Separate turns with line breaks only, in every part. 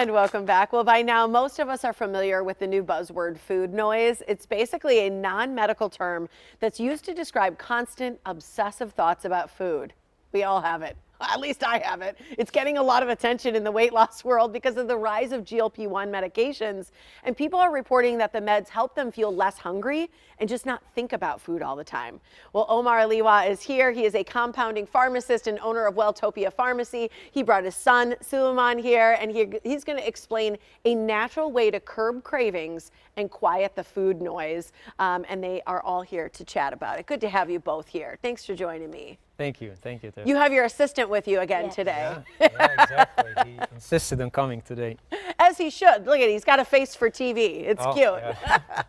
And welcome back. Well, by now, most of us are familiar with the new buzzword food noise. It's basically a non-medical term that's used to describe constant, obsessive thoughts about food. We all have it. At least I have it. It's getting a lot of attention in the weight loss world because of the rise of GLP-1 medications. And people are reporting that the meds help them feel less hungry and just not think about food all the time. Well, Omar is here. He is a compounding pharmacist and owner of Welltopia Pharmacy. He brought his son, Suleiman, here, and he's going to explain a natural way to curb cravings and quiet the food noise. And they are all here to chat about it. Good to have you both here. Thanks for joining me.
Thank you. Thank you, Tiff.
You have your assistant with you again today.
Yeah, exactly. He insisted on coming today.
As he should. Look at it. He's got a face for TV. It's cute.
Yeah.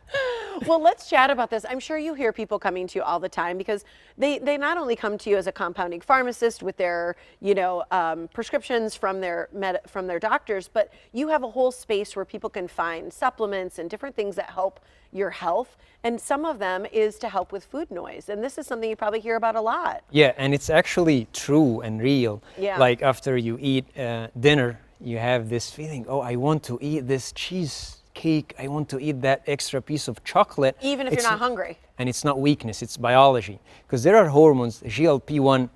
Well, let's chat about this. I'm sure you hear people coming to you all the time because they not only come to you as a compounding pharmacist with their, prescriptions from their doctors, but you have a whole space where people can find supplements and different things that help your health. And some of them is to help with food noise. And this is something you probably hear about a lot.
Yeah, and it's actually true and real.
Yeah.
Like after you eat dinner, you have this feeling, oh, I want to eat this cheesecake. I want to eat that extra piece of chocolate.
Even if you're not hungry.
And it's not weakness, it's biology. Because there are hormones, GLP-1,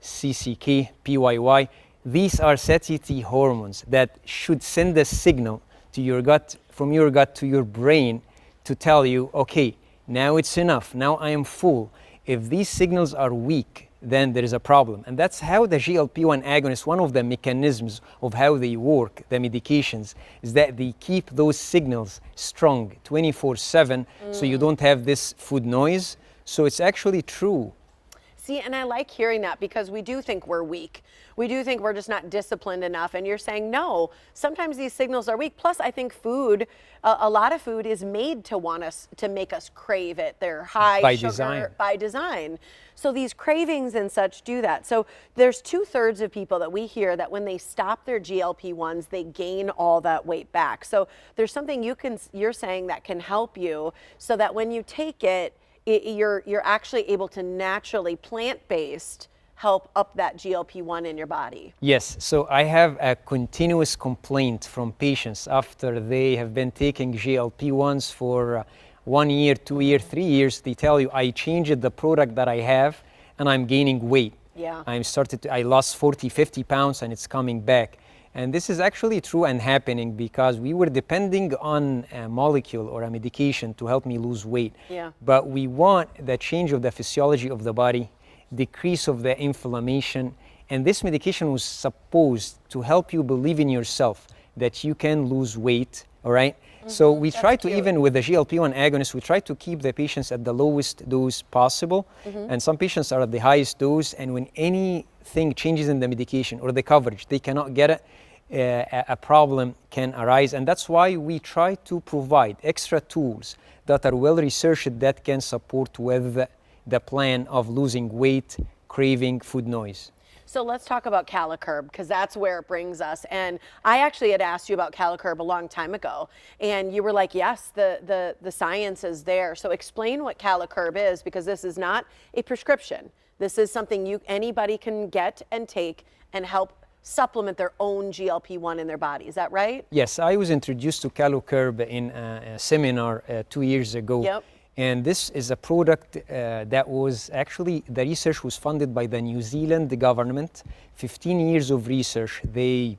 CCK, PYY. These are satiety hormones that should send a signal to your gut, from your gut to your brain, to tell you, okay, now it's enough, now I am full. If these signals are weak, then there is a problem. And that's how the GLP-1 agonists, one of the mechanisms of how they work, the medications, is that they keep those signals strong 24/7, so you don't have this food noise. So it's actually true.
See, and I like hearing that because we do think we're weak. We do think we're just not disciplined enough. And you're saying, no, sometimes these signals are weak. Plus, I think food, a lot of food is made to make us crave it. They're high
By
sugar
design.
by design. So these cravings and such do that. So there's 2/3 of people that we hear that when they stop their GLP-1s, they gain all that weight back. So there's something you're saying that can help you so that when you take it, you're actually able to naturally, plant-based, help up that GLP-1 in your body.
Yes, so I have a continuous complaint from patients after they have been taking GLP-1s for 1 year, 2 years, 3 years. They tell you, I changed the product that I have and I'm gaining weight.
Yeah.
I lost 40, 50 pounds and it's coming back. And this is actually true and happening because we were depending on a molecule or a medication to help me lose weight.
Yeah.
But we want the change of the physiology of the body, decrease of the inflammation. And this medication was supposed to help you believe in yourself that you can lose weight, all right? So we try to, even with the GLP-1 agonist, we try to keep the patients at the lowest dose possible. And some patients are at the highest dose. And when anything changes in the medication or the coverage, they cannot get it, a problem can arise. And that's why we try to provide extra tools that are well researched that can support with the plan of losing weight, craving, food noise.
So let's talk about CaliCurb because that's where it brings us. And I actually had asked you about CaliCurb a long time ago, and you were like, yes, the science is there. So explain what CaliCurb is, because this is not a prescription. This is something anybody can get and take and help supplement their own GLP-1 in their body. Is that right?
Yes, I was introduced to CaliCurb in a seminar 2 years ago.
Yep.
And this is a product that was actually, the research was funded by the New Zealand government. 15 years of research, $30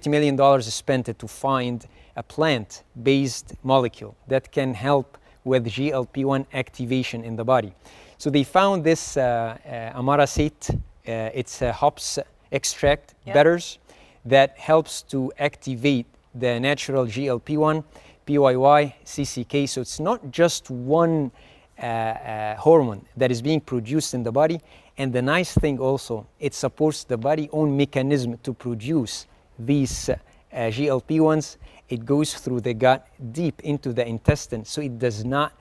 million spent to find a plant-based molecule that can help with GLP-1 activation in the body. So they found this amaracate, it's a hops extract, bitters, that helps to activate the natural GLP-1, PYY, CCK. So it's not just one hormone that is being produced in the body. And the nice thing also, it supports the body's own mechanism to produce these GLP-1s. It goes through the gut deep into the intestine, so it does not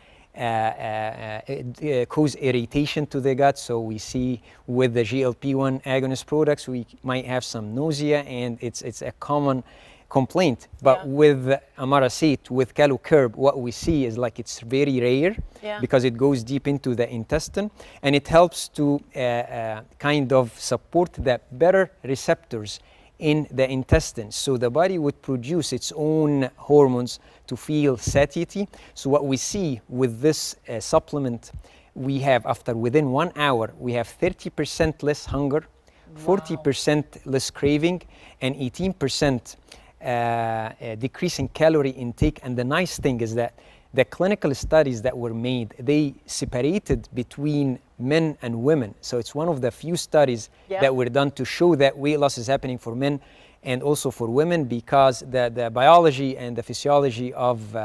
cause irritation to the gut. So we see with the GLP-1 agonist products, we might have some nausea, and it's a common complaint. But with amaracate, with CaliCurb, what we see is like it's very rare because it goes deep into the intestine, and it helps to kind of support the better receptors in the intestines. So the body would produce its own hormones to feel satiety. So what we see with this supplement, we have within 1 hour, we have 30% less hunger, 40% less craving, and 18% decrease in calorie intake. And the nice thing is that the clinical studies that were made, they separated between men and women. So it's one of the few studies that were done to show that weight loss is happening for men and also for women, because the biology and the physiology of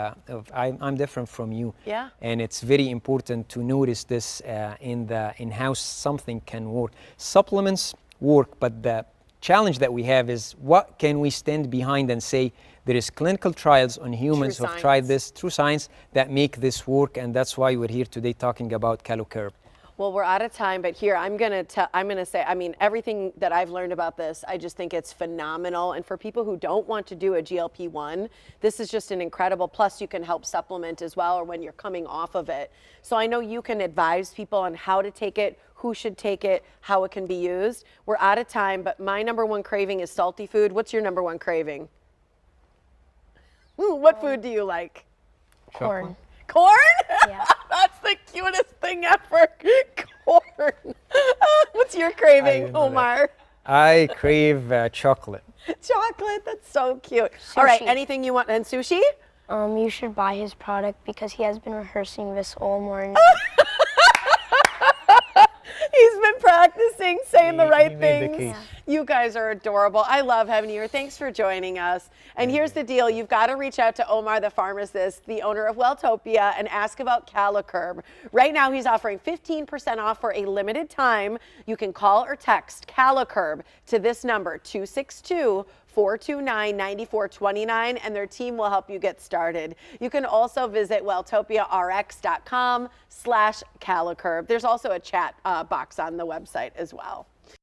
I'm different from you.
Yeah.
And it's very important to notice this in how something can work. Supplements work, but the challenge that we have is what can we stand behind and say there is clinical trials on humans who have tried this, true science, that make this work, and that's why we're here today talking about CaloCurb.
Well, we're out of time, but here I'm gonna say, I mean, everything that I've learned about this, I just think it's phenomenal. And for people who don't want to do a GLP-1, this is just an incredible. Plus, you can help supplement as well, or when you're coming off of it. So I know you can advise people on how to take it, who should take it, how it can be used. We're out of time, but my #1 craving is salty food. What's your #1 craving? What food do you like?
Corn.
Corn?
Yeah.
That's the cutest thing ever. Corn. What's your craving, Omar?
I crave chocolate.
Chocolate. That's so cute. All right.
Sushi.
Anything you want? And sushi?
You should buy his product because he has been rehearsing this all morning.
He's been practicing saying the right
He made the
things.
case.
You guys are adorable. I love having you here. Thanks for joining us. And here's the deal. You've got to reach out to Omar the Pharmacist, the owner of Welltopia, and ask about CaloCurb. Right now, he's offering 15% off for a limited time. You can call or text CaloCurb to this number, 262-429-9429, and their team will help you get started. You can also visit welltopiarx.com/CaloCurb. There's also a chat box on the website as well.